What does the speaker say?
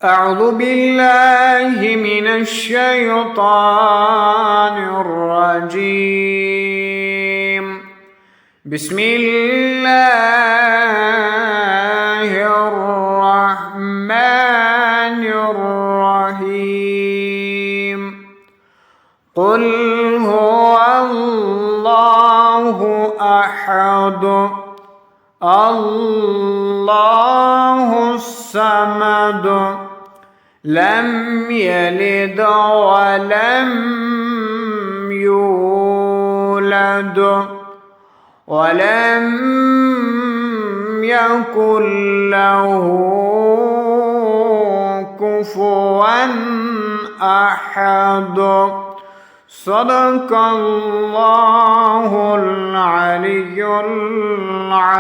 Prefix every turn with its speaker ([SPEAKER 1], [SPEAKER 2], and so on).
[SPEAKER 1] أعوذ بالله من الشيطان الرجيم. بسم الله الرحمن الرحيم. قل هو الله أحد الله الصمد لم يلد ولم يولد ولم يكن له كفوا أحد. صدق الله العلي العظيم.